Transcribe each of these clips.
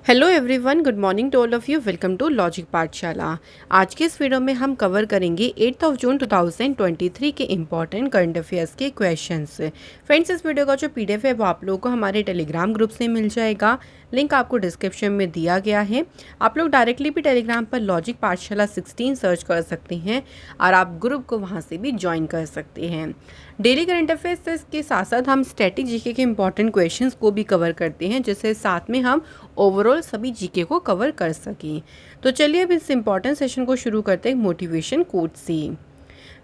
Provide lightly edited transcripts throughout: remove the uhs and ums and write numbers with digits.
Hello everyone, good morning to all of you. Welcome to logic Pathshala. आज के इस video में हम कवर करेंगे 8 जून 2023 के इम्पॉर्टेंट करंट अफेयर्स के क्वेश्चंस। फ्रेंड्स, इस वीडियो का जो पीडीएफ है वो आप लोगों को हमारे टेलीग्राम ग्रुप से मिल जाएगा। लिंक आपको डिस्क्रिप्शन में दिया गया है। आप लोग डायरेक्टली भी टेलीग्राम पर लॉजिक पाठशाला 16 सर्च कर सकते हैं और आप ग्रुप को वहाँ से भी ज्वाइन कर सकते हैं। डेली करंट अफेयर्स के साथ साथ हम स्टैटिक जीके के इंपॉर्टेंट क्वेश्चंस को भी कवर करते हैं, जिससे साथ में हम ओवरऑल सभी जीके को कवर कर सकें। तो चलिए अब इस इम्पॉर्टेंट सेशन को शुरू करते हैं मोटिवेशन कोट से।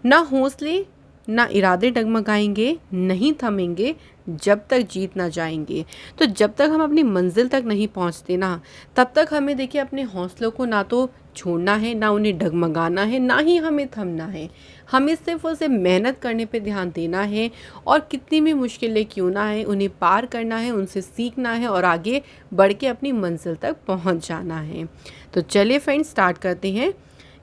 ना हौसले ना इरादे डगमगाएंगे, नहीं थमेंगे जब तक जीत ना जाएंगे। तो जब तक हम अपनी मंजिल तक नहीं पहुंचते ना, तब तक हमें देखिए अपने हौसलों को ना तो छोड़ना है, ना उन्हें डगमगाना है, ना ही हमें थमना है। हमें सिर्फ उसे मेहनत करने पे ध्यान देना है और कितनी भी मुश्किलें क्यों ना है उन्हें पार करना है, उनसे सीखना है और आगे बढ़ के अपनी मंजिल तक पहुंच जाना है। तो चलिए फ्रेंड्स, स्टार्ट करते हैं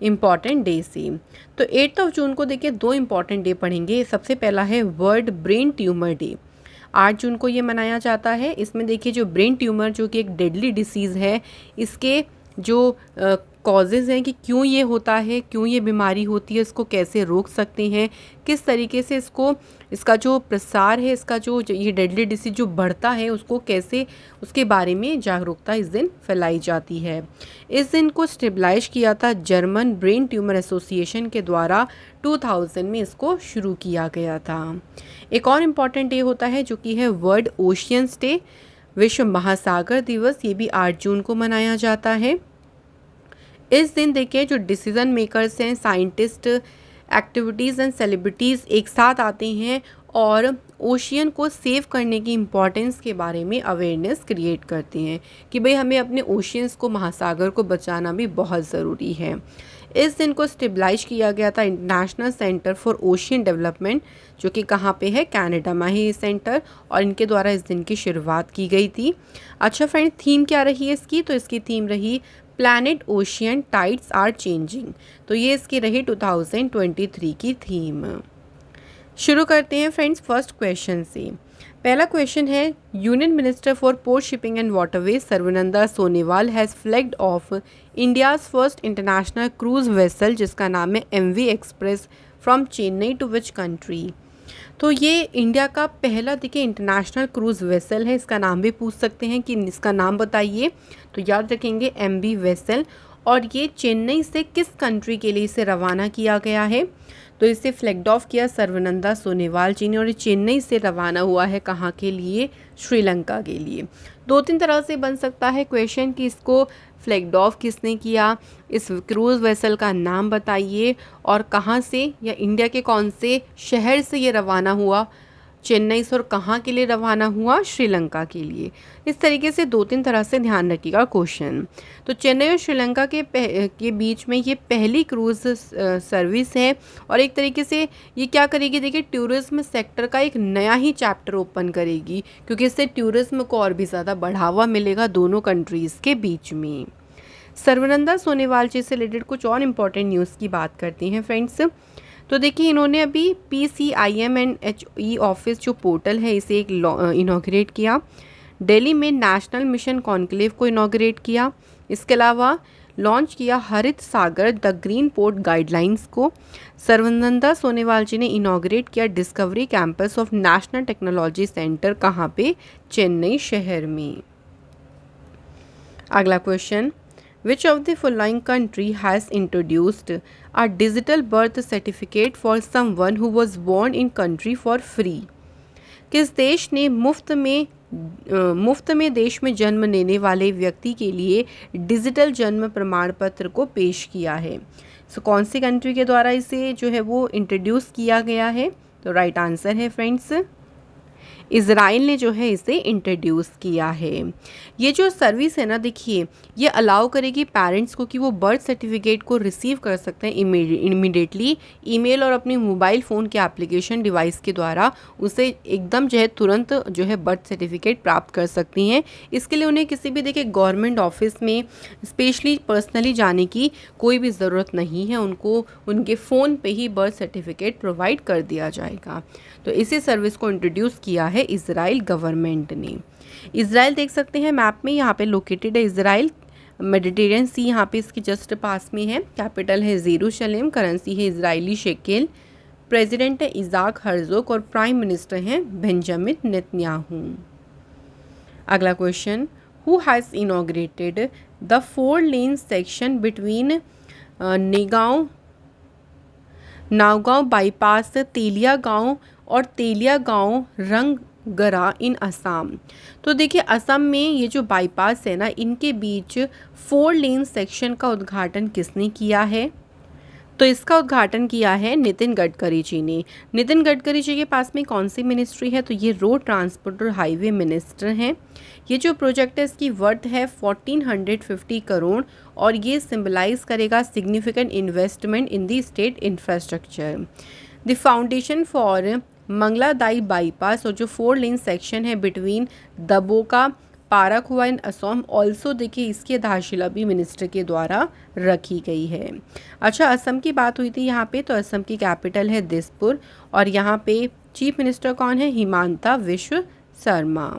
इम्पॉर्टेंट डे से। तो 8 जून को देखिए दो इम्पॉर्टेंट डे पढ़ेंगे। सबसे पहला है वर्ल्ड ब्रेन ट्यूमर डे। 8 जून को ये मनाया जाता है। इसमें देखिए जो ब्रेन ट्यूमर जो कि एक डेडली डिसीज़ है, इसके जो कॉजेज़ हैं कि क्यों ये होता है, क्यों ये बीमारी होती है, इसको कैसे रोक सकते हैं, किस तरीके से इसका जो प्रसार है, इसका जो ये डेडली डिसीज जो बढ़ता है उसको कैसे, उसके बारे में जागरूकता इस दिन फैलाई जाती है। इस दिन को स्टेबलाइज किया था जर्मन ब्रेन ट्यूमर एसोसिएशन के द्वारा। 2000 में इसको शुरू किया गया था। एक और इम्पॉर्टेंट डे होता है जो कि है वर्ल्ड ओशियंस डे, विश्व महासागर दिवस। ये भी 8 जून को मनाया जाता है। इस दिन देखिए जो डिसीजन मेकर्स हैं, साइंटिस्ट, एक्टिविटीज़ एंड सेलिब्रिटीज़ एक साथ आते हैं और ओशियन को सेव करने की इम्पॉर्टेंस के बारे में अवेयरनेस क्रिएट करते हैं कि भाई हमें अपने ओशियंस को, महासागर को बचाना भी बहुत ज़रूरी है। इस दिन को स्टेबलाइज किया गया था international centre for ocean development, जो कि कहाँ पे है, कनाडा में है ये सेंटर, और इनके द्वारा इस दिन की शुरुआत की गई थी। अच्छा फ्रेंड, थीम क्या रही है इसकी? तो इसकी थीम रही planet ocean tides are changing. तो ये इसकी रही 2023 की थीम। शुरू करते हैं फ्रेंड्स फर्स्ट क्वेश्चन से। पहला क्वेश्चन है, union minister for port shipping and waterways Sarbananda Sonowal has flagged off India's first international cruise vessel, जिसका नाम है MV express, from Chennai to which country. तो ये इंडिया का पहला देखिए इंटरनेशनल क्रूज़ वेसल है। इसका नाम भी पूछ सकते हैं कि इसका नाम बताइए, तो याद रखेंगे MV वेसल। और ये चेन्नई से किस कंट्री के लिए इसे रवाना किया गया है? तो इसे फ्लैग्ड ऑफ किया सर्बानंद सोनोवाल जी ने, और ये चेन्नई से रवाना हुआ है कहाँ के लिए? श्रीलंका के लिए। दो तीन तरह से बन सकता है क्वेश्चन कि इसको फ्लैग्ड ऑफ किसने किया, इस क्रूज़ वेसल का नाम बताइए और कहाँ से या इंडिया के कौन से शहर से ये रवाना हुआ चेन्नई से, और कहाँ के लिए रवाना हुआ? श्रीलंका के लिए। इस तरीके से दो तीन तरह से ध्यान रखिएगा क्वेश्चन। तो चेन्नई और श्रीलंका के बीच में ये पहली क्रूज़ सर्विस है और एक तरीके से ये क्या करेगी, देखिए टूरिज्म सेक्टर का एक नया ही चैप्टर ओपन करेगी, क्योंकि इससे टूरिज्म को और भी ज़्यादा बढ़ावा मिलेगा दोनों कंट्रीज़ के बीच में। सर्बानंद सोनोवाल जी से रिलेटेड कुछ और इम्पॉर्टेंट न्यूज़ की बात करते हैं फ्रेंड्स। तो देखिए इन्होंने अभी PCIM&HE ऑफिस जो पोर्टल है इसे एक इनॉग्रेट किया। दिल्ली में नेशनल मिशन कॉन्क्लेव को इनॉग्रेट किया। इसके अलावा लॉन्च किया हरित सागर द ग्रीन पोर्ट गाइडलाइंस को। सर्बानंद सोनोवाल जी ने इनॉग्रेट किया discovery campus of national technology centre, कहाँ पे? चेन्नई शहर में। अगला question, Which of the following country has introduced a digital birth certificate for someone who was born in country for free? किस देश ने मुफ्त में देश में जन्म लेने वाले व्यक्ति के लिए डिजिटल जन्म प्रमाण पत्र को पेश किया है? कौन सी कंट्री के द्वारा इसे जो है वो इंट्रोड्यूस किया गया है? तो राइट आंसर है फ्रेंड्स, इज़राइल ने जो है इसे इंट्रोड्यूस किया है। ये जो सर्विस है ना, देखिए ये अलाउ करेगी पेरेंट्स को कि वो बर्थ सर्टिफिकेट को रिसीव कर सकते हैं इमीडिएटली ईमेल और अपनी मोबाइल फ़ोन के एप्लीकेशन डिवाइस के द्वारा उसे एकदम जो है तुरंत जो है बर्थ सर्टिफिकेट प्राप्त कर सकती हैं। इसके लिए उन्हें किसी भी देखिए गवर्नमेंट ऑफिस में स्पेशली पर्सनली जाने की कोई भी ज़रूरत नहीं है, उनको उनके फ़ोन पे ही बर्थ सर्टिफिकेट प्रोवाइड कर दिया जाएगा। तो इसी सर्विस को इंट्रोड्यूस किया है है इजराइल गवर्नमेंट ने। इजराइल देख सकते हैं मैप में, यहाँ पे लोकेटेड है इजराइल, मेडिटेरियन सी यहाँ पे इसके जस्ट पास में है। कैपिटल है जेरूशलेम, करेंसी है इजरायली शेकेल, प्रेसिडेंट है इजाक हर्जोग और प्राइम मिनिस्टर हैं बेंजामिन नेतन्याहू। अगला question, who has inaugurated the 4-लेन section between Nagaon bypass Teliagaon और तेलियागांव रंगगरा इन असम। तो देखिए असम में ये जो बाईपास है ना, इनके बीच 4-लेन सेक्शन का उद्घाटन किसने किया है? तो इसका उद्घाटन किया है नितिन गडकरी जी ने। नितिन गडकरी जी के पास में कौन सी मिनिस्ट्री है? तो ये रोड ट्रांसपोर्ट और हाईवे मिनिस्टर हैं। ये जो प्रोजेक्ट है इसकी वर्थ है 1450 करोड़ और ये सिंबलाइज करेगा significant investment in the state infrastructure. The foundation for Mangaldai bypass और जो 4-लेन सेक्शन है between Dhaboka Parakhowa in Assam also, देखिए इसकी आधारशिला भी मिनिस्टर के द्वारा रखी गई है। अच्छा, असम की बात हुई थी यहाँ पे, तो असम की कैपिटल है दिसपुर और यहाँ पे चीफ मिनिस्टर कौन है? हिमांता विश्व शर्मा।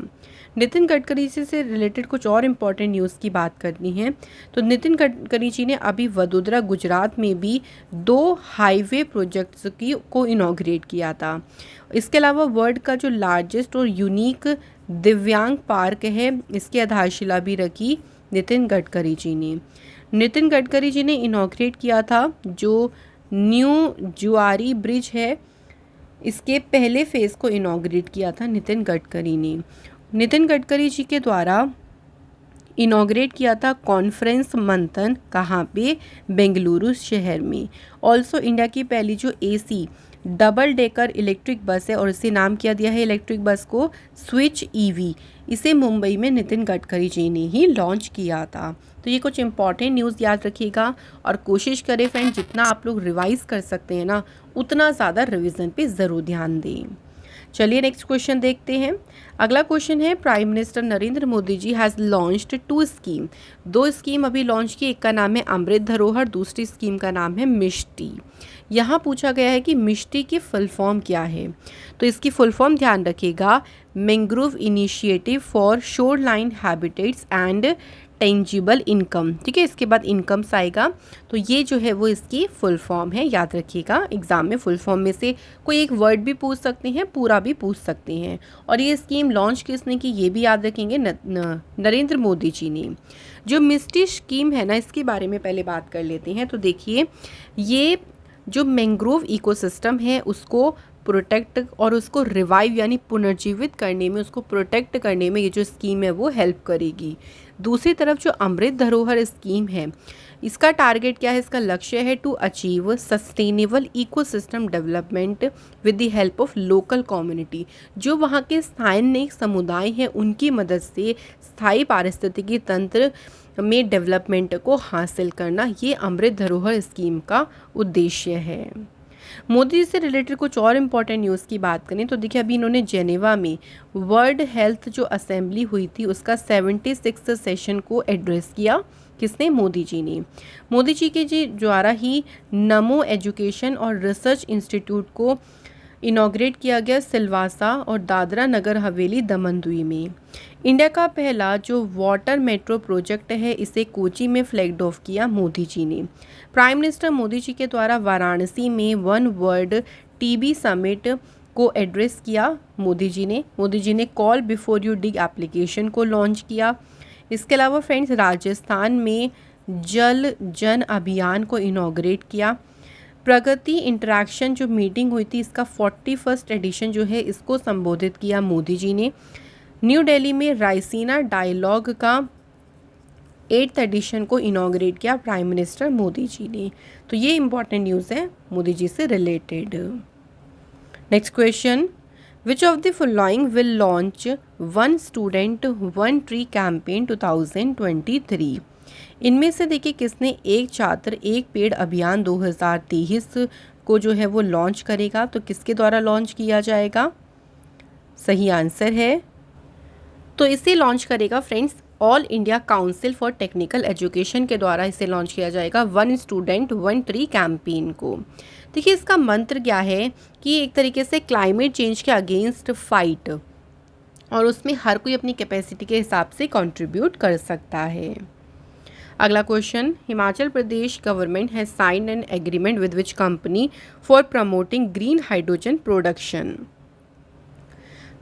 नितिन गडकरी जी से रिलेटेड कुछ और इम्पॉर्टेंट न्यूज़ की बात करनी है। तो नितिन गडकरी जी ने अभी वडोदरा गुजरात में भी 2 हाईवे प्रोजेक्ट्स को इनॉग्रेट किया था। इसके अलावा वर्ल्ड का जो लार्जेस्ट और यूनिक दिव्यांग पार्क है, इसकी आधारशिला भी रखी नितिन गडकरी जी ने। नितिन गडकरी जी ने इनॉग्रेट किया था जो न्यू जुआरी ब्रिज है, इसके पहले फेज़ को इनॉग्रेट किया था नितिन गडकरी ने। नितिन गडकरी जी के द्वारा इनॉग्रेट किया था कॉन्फ्रेंस मंथन, कहाँ पे? बेंगलुरु शहर में। ऑल्सो इंडिया की पहली जो AC double decker electric bus है और इसे नाम किया दिया है इलेक्ट्रिक बस को स्विच EV, इसे मुंबई में नितिन गडकरी जी ने ही लॉन्च किया था। तो ये कुछ इंपॉर्टेंट न्यूज़ याद रखिएगा और कोशिश करें फ्रेंड जितना आप लोग रिवाइज कर सकते हैं ना, उतना ज़्यादा रिवीजन पे ज़रूर ध्यान दें। चलिए नेक्स्ट क्वेश्चन देखते हैं। अगला क्वेश्चन है, prime minister Narendra Modi ji has launched 2 scheme. 2 scheme अभी लॉन्च की, एक का नाम है अमृत धरोहर, दूसरी स्कीम का नाम है मिष्टी। यहाँ पूछा गया है कि मिष्टी की फुल फॉर्म क्या है? तो इसकी फुल फॉर्म ध्यान रखिएगा, mangrove initiative for shoreline habitats and tangible income. ठीक है, इसके बाद इनकम्स आएगा। तो ये जो है वो इसकी फुल फॉर्म है, याद रखिएगा। एग्जाम में फुल फॉर्म में से कोई एक वर्ड भी पूछ सकते हैं, पूरा भी पूछ सकते हैं। और ये स्कीम लॉन्च किसने की, ये भी याद रखेंगे, नरेंद्र मोदी जी ने। जो मिष्टी स्कीम है ना, इसके बारे में पहले बात कर लेते हैं। तो देखिए, ये जो मैंग्रोव इकोसिस्टम है उसको प्रोटेक्ट और उसको रिवाइव यानी पुनर्जीवित करने में, उसको प्रोटेक्ट करने में ये जो स्कीम है वो हेल्प करेगी। दूसरी तरफ जो अमृत धरोहर स्कीम है, इसका टारगेट क्या है? इसका लक्ष्य है to achieve sustainable ecosystem development with the help of local community. जो वहाँ के स्थानीय समुदाय हैं उनकी मदद से स्थायी पारिस्थितिकी तंत्र में डेवलपमेंट को हासिल करना, ये अमृत धरोहर स्कीम का उद्देश्य है। मोदी जी से रिलेटेड कुछ और इम्पॉर्टेंट न्यूज़ की बात करें तो देखिए, अभी इन्होंने जेनेवा में वर्ल्ड हेल्थ जो असेंबली हुई थी उसका 76वां सेशन को एड्रेस किया। किसने? मोदी जी ने। मोदी जी के द्वारा ही नमो एजुकेशन और रिसर्च इंस्टीट्यूट को इनॉग्रेट किया गया सिलवासा और दादरा नगर हवेली दमन-दीव में। इंडिया का पहला जो वाटर मेट्रो प्रोजेक्ट है, इसे कोची में फ्लैग ऑफ किया मोदी जी ने। प्राइम मिनिस्टर मोदी जी के द्वारा वाराणसी में 1 वर्ल्ड TB समिट को एड्रेस किया मोदी जी ने। मोदी जी ने call before you dig application को लॉन्च किया। इसके अलावा फ्रेंड्स, राजस्थान में जल जन अभियान को इनॉग्रेट किया। प्रगति इंटरेक्शन जो मीटिंग हुई थी, इसका 41वां एडिशन जो है इसको संबोधित किया मोदी जी ने। न्यू दिल्ली में रायसीना डायलॉग का 8th एडिशन को इनॉग्रेट किया प्राइम मिनिस्टर मोदी जी ने। तो ये इंपॉर्टेंट न्यूज़ है मोदी जी से related. Next question, which of the following will launch 1 student 1 tree campaign 2023? इनमें से देखिए किसने एक छात्र एक पेड़ अभियान 2023 को जो है वो लॉन्च करेगा? तो किसके द्वारा लॉन्च किया जाएगा? सही आंसर है, तो इसे लॉन्च करेगा friends all India council for technical education के द्वारा इसे लॉन्च किया जाएगा 1 स्टूडेंट 1 ट्री कैंपेन को। देखिए, इसका मंत्र क्या है कि एक तरीके से क्लाइमेट चेंज के अगेंस्ट फाइट, और उसमें हर कोई अपनी कैपेसिटी के हिसाब से कंट्रीब्यूट कर सकता है। अगला question, Himachal Pradesh government has signed an agreement with which company for promoting green hydrogen production.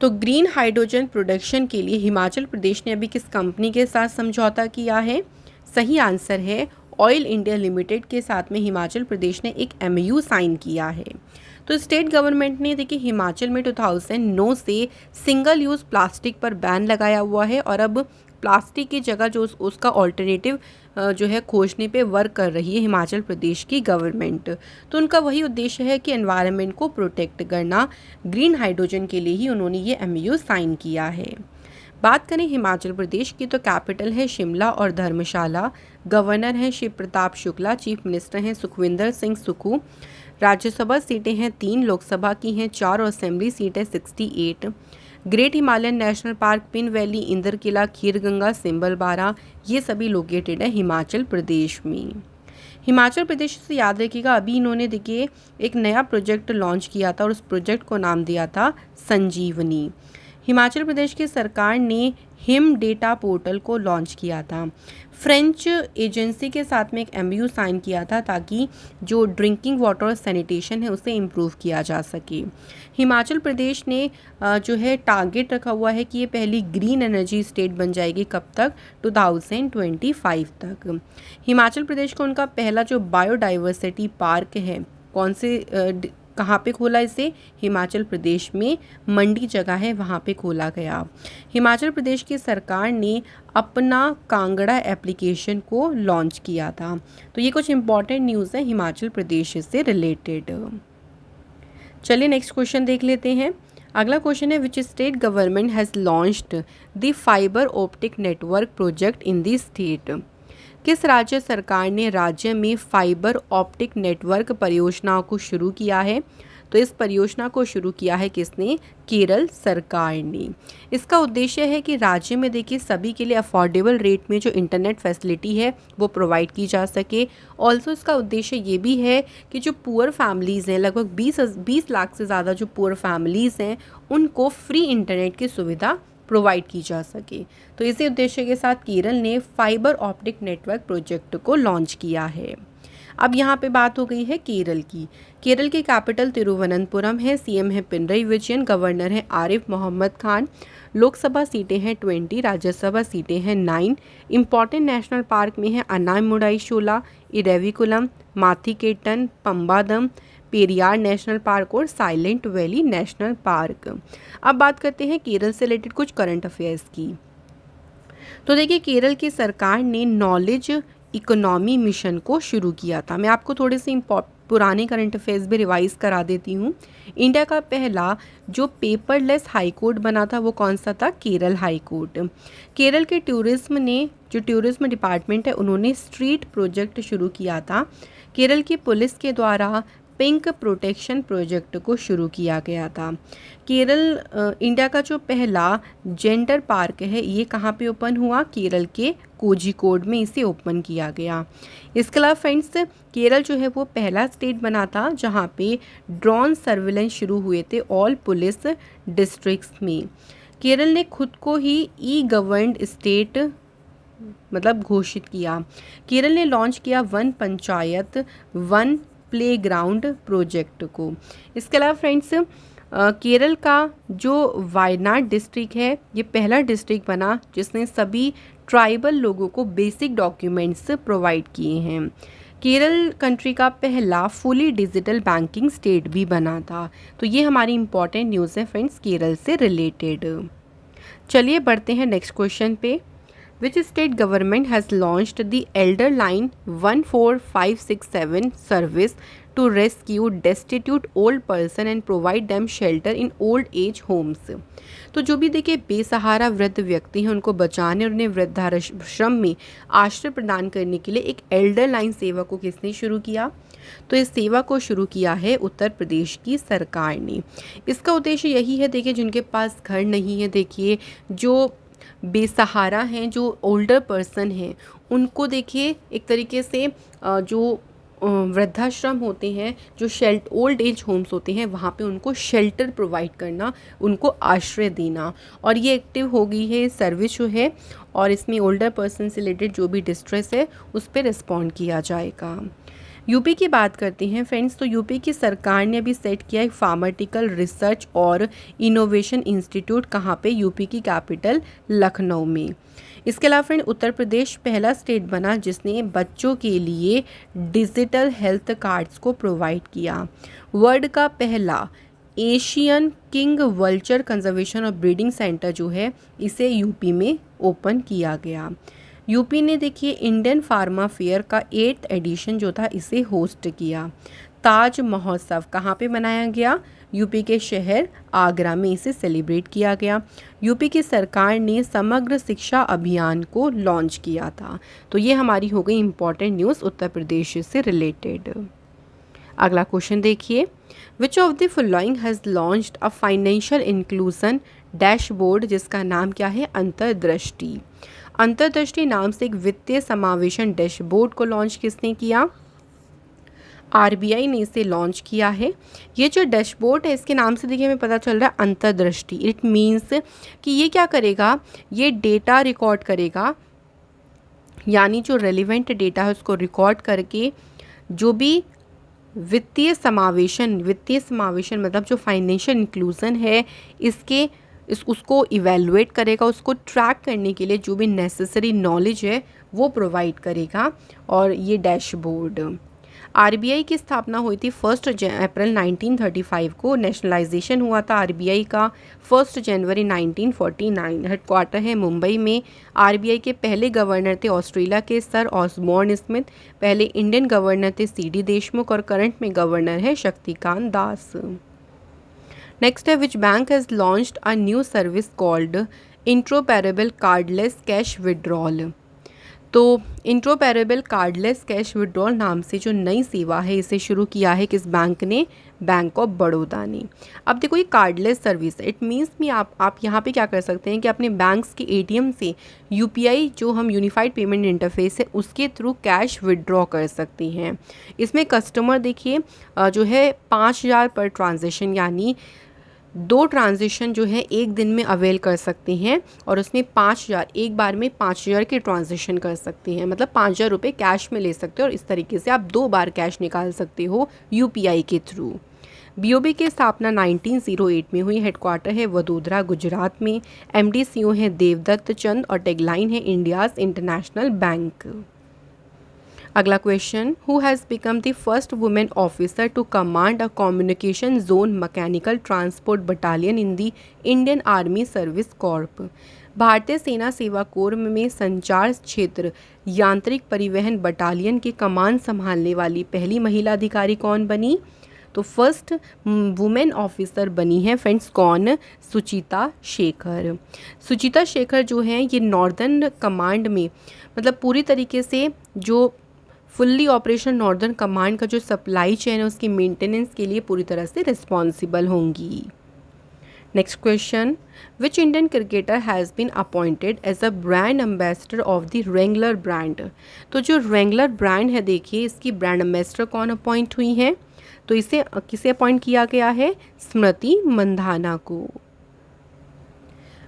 तो ग्रीन हाइड्रोजन प्रोडक्शन के लिए हिमाचल प्रदेश ने अभी किस कंपनी के साथ समझौता किया है? सही आंसर है ऑयल इंडिया लिमिटेड के साथ में हिमाचल प्रदेश ने एक एमओयू साइन किया है। तो स्टेट गवर्नमेंट ने देखिए हिमाचल में 2009 से सिंगल यूज़ प्लास्टिक पर बैन लगाया हुआ है और अब प्लास्टिक की जगह जो उसका ऑल्टरनेटिव जो है खोजने पे वर्क कर रही है हिमाचल प्रदेश की गवर्नमेंट। तो उनका वही उद्देश्य है कि एनवायरनमेंट को प्रोटेक्ट करना। ग्रीन हाइड्रोजन के लिए ही उन्होंने ये एमओयू साइन किया है। बात करें हिमाचल प्रदेश की तो कैपिटल है शिमला और धर्मशाला। गवर्नर हैं शिव प्रताप शुक्ला। चीफ मिनिस्टर हैं सुखविंदर सिंह सुक्खू। राज्यसभा सीटें हैं 3, लोकसभा की हैं 4 और असेंबली सीट है 68। Great Himalayan national park, Pin valley, Inder Kila, Kheerganga, Simbalbara, ये सभी लोकेटेड है हिमाचल प्रदेश में। हिमाचल प्रदेश से याद रखिएगा अभी इन्होंने देखिए एक नया प्रोजेक्ट लॉन्च किया था और उस प्रोजेक्ट को नाम दिया था संजीवनी। हिमाचल प्रदेश की सरकार ने हिम डेटा पोर्टल को लॉन्च किया था। फ्रेंच एजेंसी के साथ में एक एमओयू साइन किया था ताकि जो ड्रिंकिंग वाटर और सैनिटेशन है उसे इम्प्रूव किया जा सके। हिमाचल प्रदेश ने जो है टारगेट रखा हुआ है कि ये पहली ग्रीन एनर्जी स्टेट बन जाएगी। कब तक? 2025 तक। हिमाचल प्रदेश को उनका पहला जो बायोडाइवर्सिटी पार्क है कौन से कहाँ पे खोला इसे? हिमाचल प्रदेश में मंडी जगह है वहाँ पे खोला गया। हिमाचल प्रदेश की सरकार ने अपना कांगड़ा एप्लीकेशन को लॉन्च किया था। तो ये कुछ इंपॉर्टेंट न्यूज़ है हिमाचल प्रदेश से रिलेटेड। चलिए नेक्स्ट क्वेश्चन देख लेते हैं। अगला क्वेश्चन है which state government has launched the fibre optic network project in the state. किस राज्य सरकार ने राज्य में फाइबर ऑप्टिक नेटवर्क परियोजनाओं को शुरू किया है? तो इस परियोजना को शुरू किया है किसने? केरल सरकार ने। इसका उद्देश्य है कि राज्य में देखिए सभी के लिए अफोर्डेबल रेट में जो इंटरनेट फैसिलिटी है वो प्रोवाइड की जा सके। ऑल्सो इसका उद्देश्य ये भी है कि जो पुअर फैमिलीज़ हैं, लगभग 20 लाख से ज़्यादा जो पुअर फैमिलीज़ हैं उनको फ्री इंटरनेट की सुविधा प्रोवाइड की जा सके। तो इसी उद्देश्य के साथ केरल ने फाइबर ऑप्टिक नेटवर्क प्रोजेक्ट को लॉन्च किया है। अब यहाँ पे बात हो गई है केरल की। केरल की कैपिटल तिरुवनंतपुरम है। सीएम है पिनरई विजयन। गवर्नर है आरिफ मोहम्मद खान। लोकसभा सीटें हैं 20, राज्यसभा सीटें हैं 9। इंपॉर्टेंट नेशनल पार्क में है अनामुडाई शोला, इरेविकुलम, माथीकेटन, पम्बादम, पेरियार नेशनल पार्क और साइलेंट वैली नेशनल पार्क। अब बात करते हैं केरल से रिलेटेड कुछ करंट अफेयर्स की। तो देखिए केरल की सरकार ने नॉलेज इकोनॉमी मिशन को शुरू किया था। मैं आपको थोड़े से पुराने करंट अफेयर्स भी रिवाइज करा देती हूँ। इंडिया का पहला जो पेपरलेस हाई कोर्ट बना था वो कौन सा था? Kerala high court. केरल के टूरिज्म डिपार्टमेंट है उन्होंने स्ट्रीट प्रोजेक्ट शुरू किया था। केरल की पुलिस के द्वारा पिंक प्रोटेक्शन प्रोजेक्ट को शुरू किया गया था। केरल इंडिया का जो पहला जेंडर पार्क है ये कहाँ पे ओपन हुआ? केरल के कोझिकोड में इसे ओपन किया गया। इसके अलावा फ्रेंड्स केरल जो है वो पहला स्टेट बना था जहाँ पे ड्रोन सर्विलेंस शुरू हुए थे ऑल पुलिस डिस्ट्रिक्ट्स में। केरल ने खुद को ही ई गवर्नड स्टेट मतलब घोषित किया। केरल ने लॉन्च किया one panchayat one playground project को। इसके अलावा फ्रेंड्स केरल का जो वायनाड डिस्ट्रिक्ट है ये पहला डिस्ट्रिक्ट बना जिसने सभी ट्राइबल लोगों को बेसिक डॉक्यूमेंट्स प्रोवाइड किए हैं। केरल कंट्री का पहला फुली डिजिटल बैंकिंग स्टेट भी बना था। तो ये हमारी इंपॉर्टेंट न्यूज़ है फ्रेंड्स केरल से रिलेटेड। चलिए बढ़ते हैं नेक्स्ट क्वेश्चन पे। Which state government has launched the Elder Line 14567 service to rescue destitute old person and provide them shelter in old age homes? तो जो भी देखिए बेसहारा वृद्ध व्यक्ति हैं उनको बचाने और उन्हें वृद्धाश्रम में आश्रय प्रदान करने के लिए एक एल्डर लाइन सेवा को किसने शुरू किया? तो इस सेवा को शुरू किया है उत्तर प्रदेश की सरकार ने। इसका उद्देश्य यही है देखिए जिनके पास घर नहीं है, देखिए जो बेसहारा हैं, जो ओल्डर पर्सन हैं, उनको देखिए एक तरीके से जो वृद्धाश्रम होते हैं, जो ओल्ड एज होम्स होते हैं, वहाँ पे उनको शेल्टर प्रोवाइड करना, उनको आश्रय देना। और ये एक्टिव हो गई है सर्विस जो है, और इसमें ओल्डर पर्सन से रिलेटेड जो भी डिस्ट्रेस है उस पर रिस्पॉन्ड किया जाएगा। यूपी की बात करते हैं फ्रेंड्स, तो यूपी की सरकार ने अभी सेट किया एक फार्मास्यूटिकल रिसर्च और इनोवेशन इंस्टीट्यूट, कहाँ पे? यूपी की कैपिटल लखनऊ में। इसके अलावा फ्रेंड उत्तर प्रदेश पहला स्टेट बना जिसने बच्चों के लिए डिजिटल हेल्थ कार्ड्स को प्रोवाइड किया। वर्ल्ड का पहला एशियन किंग वल्चर कंजर्वेशन और ब्रीडिंग सेंटर जो है, इसे यूपी में ओपन किया गया। यूपी ने देखिए इंडियन फार्मा फेयर का 8th एडिशन जो था इसे होस्ट किया। ताज महोत्सव कहाँ पे मनाया गया? यूपी के शहर आगरा में इसे सेलिब्रेट किया गया। यूपी की सरकार ने समग्र शिक्षा अभियान को लॉन्च किया था। तो ये हमारी हो गई इंपॉर्टेंट न्यूज़ उत्तर प्रदेश से रिलेटेड। अगला क्वेश्चन देखिए, which of the following has launched a financial inclusion dashboard, जिसका नाम क्या है? अंतर्दृष्टि। अंतर्दृष्टि नाम से एक वित्तीय समावेशन डैशबोर्ड को लॉन्च किसने किया? आरबीआई ने इसे लॉन्च किया है। ये जो डैशबोर्ड है, इसके नाम से देखिए हमें पता चल रहा है अंतर्दृष्टि। इट मीन्स कि ये क्या करेगा? ये डेटा रिकॉर्ड करेगा, यानी जो रेलिवेंट डेटा है उसको रिकॉर्ड करके जो भी वित्तीय समावेशन मतलब जो फाइनेंशियल इंक्लूजन है उसको इवेलुएट करेगा, उसको ट्रैक करने के लिए जो भी नेसेसरी नॉलेज है वो प्रोवाइड करेगा। और ये डैशबोर्ड, आरबीआई की स्थापना हुई थी 1 अप्रैल 1935 को। नेशनलाइजेशन हुआ था आरबीआई का 1 जनवरी 1949। हेडक्वार्टर है मुंबई में। आरबीआई के पहले गवर्नर थे ऑस्ट्रेलिया के सर ऑसबॉर्न स्मिथ। पहले इंडियन गवर्नर थे सीडी देशमुख, और करंट में गवर्नर है शक्तिकांत दास। नेक्स्ट है, which bank has launched a new service called interoperable cardless cash withdrawal. तो इंट्रोपैरेबल कार्डलेस कैश विड्रॉल नाम से जो नई सेवा है इसे शुरू किया है किस बैंक ने? बैंक ऑफ बड़ौदा ने। अब देखो ये कार्डलेस सर्विस है, इट मीन्स मी आप यहाँ पे क्या कर सकते हैं कि अपने बैंक्स के एटीएम से यूपीआई जो हम यूनिफाइड पेमेंट इंटरफेस है उसके थ्रू कैश विड्रॉ कर सकते हैं। इसमें कस्टमर देखिए जो है 5,000 पर ट्रांजेक्शन, यानी 2 ट्रांजेक्शन जो है एक दिन में अवेल कर सकते हैं, और उसमें 5,000 एक बार में 5,000 के ट्रांजेक्शन कर सकते हैं, मतलब 5,000 रुपये कैश में ले सकते हो, और इस तरीके से आप 2 बार कैश निकाल सकते हो यूपीआई के थ्रू। बीओबी की स्थापना 1908 में हुई। हेडक्वार्टर है वडोदरा गुजरात में। एमडी सीईओ है देवदत्त चंद, और टैगलाइन है इंडियाज़ इंटरनेशनल बैंक। अगला question, who has become the first women officer to command a communication zone mechanical transport battalion in the Indian army service corps. भारतीय सेना सेवा कोर में संचार क्षेत्र यांत्रिक परिवहन बटालियन की कमान संभालने वाली पहली महिला अधिकारी कौन बनी? तो फर्स्ट वुमेन ऑफिसर बनी है फ्रेंड्स कौन? सुचिता शेखर। सुचिता शेखर जो है ये नॉर्दर्न कमांड में, मतलब पूरी तरीके से जो फुल्ली ऑपरेशन नॉर्दर्न कमांड का जो सप्लाई चेन है उसकी मेंटेनेंस के लिए पूरी तरह से रिस्पॉन्सिबल होंगी। Next question, which Indian cricketer has been appointed as a brand ambassador of the Wrangler brand. तो जो रेंगलर ब्रांड है देखिए इसकी ब्रांड एम्बेसडर कौन अपॉइंट हुई है? तो इसे किसे अपॉइंट किया गया है? स्मृति मंधाना को।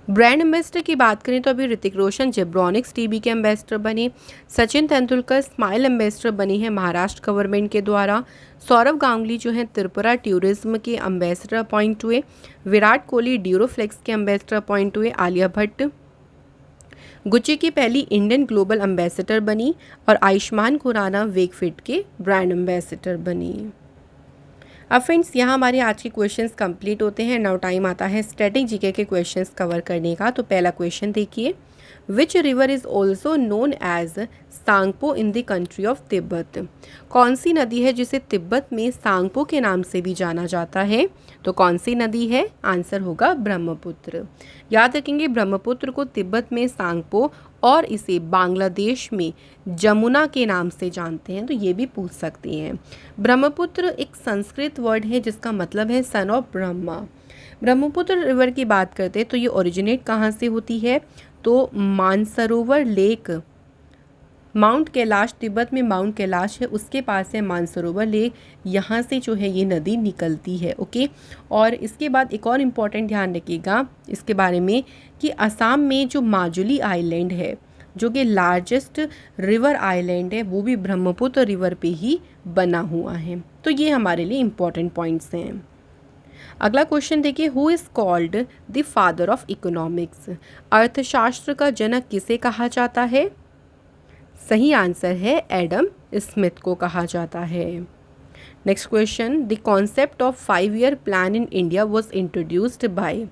ब्रांड एम्बेसडर की बात करें तो अभी ऋतिक रोशन जेब्रॉनिक्स टीबी के एम्बेसडर बने। सचिन तेंदुलकर स्माइल एम्बेसडर बने हैं महाराष्ट्र गवर्नमेंट के द्वारा। सौरव गांगुली जो हैं त्रिपुरा टूरिज्म के एम्बेसडर अपॉइंट हुए। विराट कोहली ड्यूरोफ्लेक्स के एम्बेसडर अपॉइंट हुए। आलिया भट्ट गुच्ची की पहली इंडियन ग्लोबल एम्बेसडर बनी, और आयुष्मान खुराना वेकफिट के ब्रांड एम्बेसडर बनी। अब फ्रेंड्स यहाँ हमारे आज के क्वेश्चंस कंप्लीट होते हैं। नाउ टाइम आता है स्टैटिक जीके के क्वेश्चंस कवर करने का। तो पहला क्वेश्चन देखिए, which river is also known as Tsangpo in the country of Tibet. कौन सी नदी है जिसे तिब्बत में सांगपो के नाम से भी जाना जाता है? तो कौन सी नदी है? आंसर होगा ब्रह्मपुत्र। याद रखेंगे ब्रह्मपुत्र को तिब्बत में सांगपो और इसे बांग्लादेश में जमुना के नाम से जानते हैं, तो ये भी पूछ सकते हैं। ब्रह्मपुत्र एक संस्कृत वर्ड है जिसका मतलब है son of Brahma. Brahmaputra river की बात करते हैं तो ये ओरिजिनेट कहाँ से होती है? तो मानसरोवर लेक माउंट कैलाश, तिब्बत में माउंट कैलाश है, उसके पास है मानसरोवर लेक, यहाँ से जो है ये नदी निकलती है। ओके, और इसके बाद एक और इम्पॉर्टेंट ध्यान रखिएगा इसके बारे में कि असम में जो माजुली आइलैंड है, जो कि लार्जेस्ट रिवर आइलैंड है, वो भी ब्रह्मपुत्र रिवर पे ही बना हुआ है। तो ये हमारे लिए इम्पॉर्टेंट पॉइंट्स हैं। अगला क्वेश्चन देखिए, who is called the father of economics? अर्थशास्त्र का जनक किसे कहा जाता है? सही आंसर है एडम स्मिथ को कहा जाता है। Next question, the concept of 5 year plan in India was introduced by?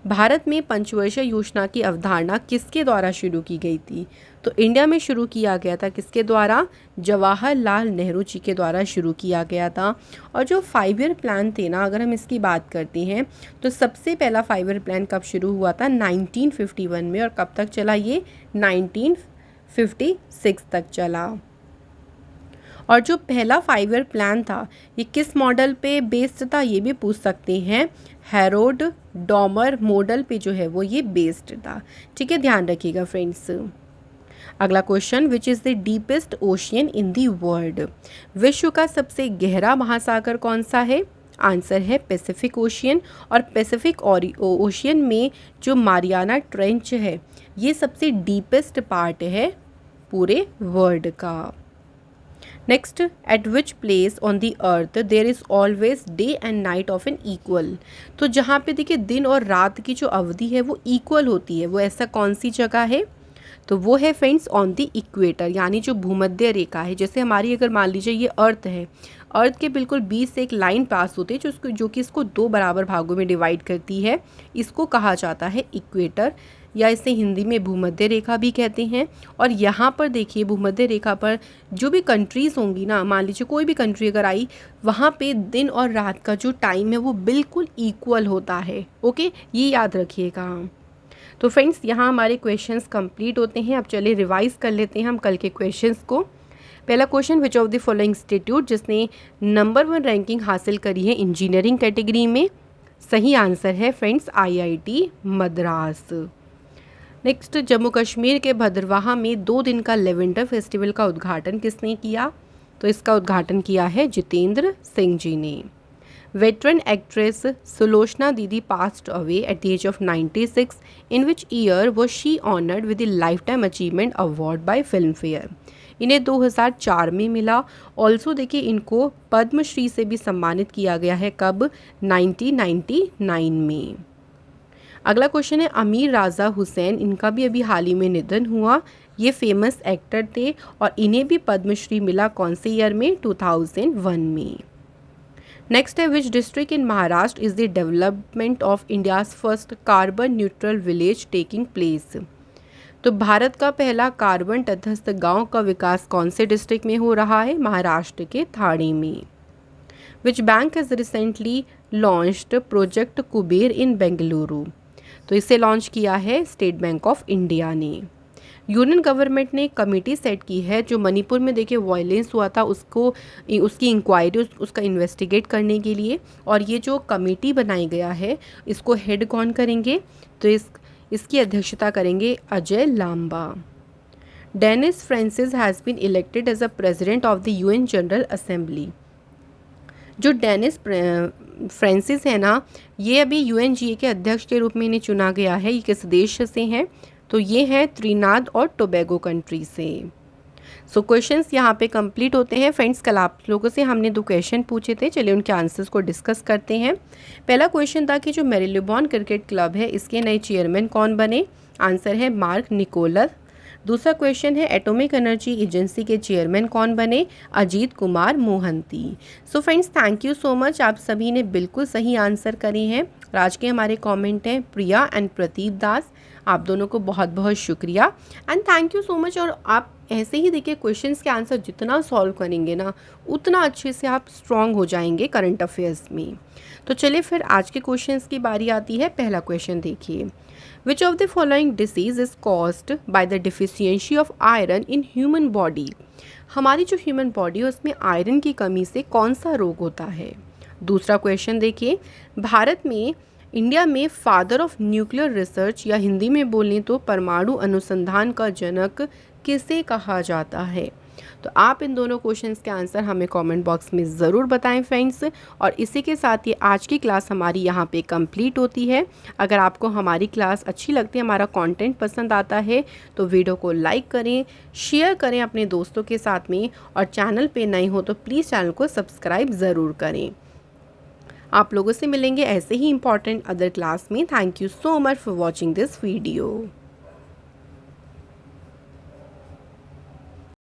Bharat में पंचवर्षीय योजना की अवधारणा किसके द्वारा शुरू की गई थी? तो इंडिया में शुरू किया गया था, किसके द्वारा? जवाहरलाल नेहरू जी के द्वारा शुरू किया गया था। और जो 5 ईयर प्लान थे ना, अगर हम इसकी बात करते हैं तो सबसे पहला 5 ईयर प्लान कब शुरू हुआ था? 1951 में, और कब तक चला ये? 1956 तक चला। और जो पहला 5 ईयर प्लान था ये किस मॉडल पे बेस्ड था, ये भी पूछ सकते हैं। हैरोल्ड डॉमर मॉडल पे जो है वो ये बेस्ड था। ठीक है, ध्यान रखिएगा फ्रेंड्स। अगला question, which is the deepest ocean in the world? विश्व का सबसे गहरा महासागर कौन सा है? आंसर है पैसिफिक ओशियन। और पैसिफिक ओशियन में जो मारियाना ट्रेंच है ये सबसे डीपेस्ट पार्ट है पूरे वर्ल्ड का। Next, at which place on the earth there is always day and night of an equal? तो जहाँ पे देखिए दिन और रात की जो अवधि है वो इक्वल होती है, वो ऐसा कौन सी जगह है? तो वो है फ्रेंड्स ऑन दी इक्वेटर, यानी जो भूमध्य रेखा है। जैसे हमारी अगर मान लीजिए ये अर्थ है, अर्थ के बिल्कुल बीच से एक लाइन पास होती है जो कि इसको 2 बराबर भागों में डिवाइड करती है, इसको कहा जाता है इक्वेटर, या इसे हिंदी में भूमध्य रेखा भी कहते हैं। और यहाँ पर देखिए भूमध्य रेखा पर जो भी कंट्रीज़ होंगी ना, मान लीजिए कोई भी कंट्री अगर आई, वहाँ पे दिन और रात का जो टाइम है वो बिल्कुल इक्वल होता है। ओके, ये याद रखिएगा। तो फ्रेंड्स यहाँ हमारे क्वेश्चंस कंप्लीट होते हैं। अब चलिए रिवाइज कर लेते हैं हम कल के क्वेश्चंस को। पहला question, which of the following institute जिसने नंबर 1 रैंकिंग हासिल करी है इंजीनियरिंग कैटेगरी में? सही आंसर है friends IIT Madras. Next, Jammu Kashmir के भद्रवाह में 2 दिन का लेवेंडर फेस्टिवल का उद्घाटन किसने किया? तो इसका उद्घाटन किया है जितेंद्र सिंह जी ने। Veteran actress Sulochana didi passed away at the age of 96, in which year was she honoured with the lifetime achievement award by Filmfare? इन्हें 2004 में मिला। ऑल्सो देखिए इनको पद्मश्री से भी सम्मानित किया गया है, कब? 1999 में। अगला क्वेश्चन है, अमीर राजा हुसैन, इनका भी अभी हाल ही में निधन हुआ। ये फेमस एक्टर थे और इन्हें भी पद्मश्री मिला, कौन से ईयर में? 2001 में। नेक्स्ट है, which district in Maharashtra is the development of India's first carbon neutral village taking place? तो भारत का पहला कार्बन तटस्थ गांव का विकास कौन से डिस्ट्रिक्ट में हो रहा है? महाराष्ट्र के थाणे में। Which bank has recently launched project Kuber in Bengaluru? तो इसे लॉन्च किया है स्टेट बैंक ऑफ इंडिया ने। यूनियन गवर्नमेंट ने कमेटी सेट की है जो मणिपुर में देखिए वायलेंस हुआ था उसकी इंक्वायरी उसका इन्वेस्टिगेट करने के लिए, और ये जो कमेटी बनाई गया है इसको हेड कौन करेंगे? तो इसकी अध्यक्षता करेंगे Ajay Lamba. Dennis Francis has been elected as a president of the UN general assembly? जो डेनिस फ्रांसिस है ना, ये अभी UNGA के अध्यक्ष के रूप में इन्हें चुना गया है। ये किस देश से हैं? तो ये हैं त्रिनाद और टोबैगो कंट्री से। सो क्वेश्चंस यहाँ पे कंप्लीट होते हैं। फ्रेंड्स, कल आप लोगों से हमने 2 क्वेश्चन पूछे थे, चलिए उनके आंसर्स को डिस्कस करते हैं। पहला क्वेश्चन था कि जो मेरीलेबॉन क्रिकेट क्लब है इसके नए चेयरमैन कौन बने? आंसर है मार्क निकोलस। दूसरा क्वेश्चन है, एटॉमिक एनर्जी एजेंसी के चेयरमैन कौन बने? Ajit Kumar Mohanty. So friends, thank you so much, आप सभी ने बिल्कुल सही आंसर करे हैं। और आज के हमारे कमेंट हैं प्रिया एंड प्रतीप दास, आप दोनों को बहुत बहुत शुक्रिया and thank you so much. और आप ऐसे ही देखिए क्वेश्चंस के आंसर जितना सॉल्व करेंगे ना उतना अच्छे से आप स्ट्रॉन्ग हो जाएंगे करंट अफेयर्स में। तो चलिए फिर आज के क्वेश्चंस की बारी आती है। पहला क्वेश्चन देखिए, which of the following disease is caused by the deficiency of iron in human body? हमारी जो ह्यूमन बॉडी है उसमें आयरन की कमी से कौन सा रोग होता है? दूसरा क्वेश्चन देखिए, भारत में इंडिया में फादर ऑफ न्यूक्लियर रिसर्च या हिंदी में बोलें तो परमाणु अनुसंधान का जनक किसे कहा जाता है। तो आप इन दोनों क्वेश्चंस के आंसर हमें कमेंट बॉक्स में ज़रूर बताएं फ्रेंड्स। और इसी के साथ ही आज की क्लास हमारी यहाँ पे कंप्लीट होती है। अगर आपको हमारी क्लास अच्छी लगती है, हमारा कंटेंट पसंद आता है, तो वीडियो को लाइक करें, शेयर करें अपने दोस्तों के साथ में, और चैनल पे नए हो तो प्लीज़ चैनल को सब्सक्राइब ज़रूर करें। आप लोगों से मिलेंगे ऐसे ही इंपॉर्टेंट अदर क्लास में। Thank you so much for watching this video.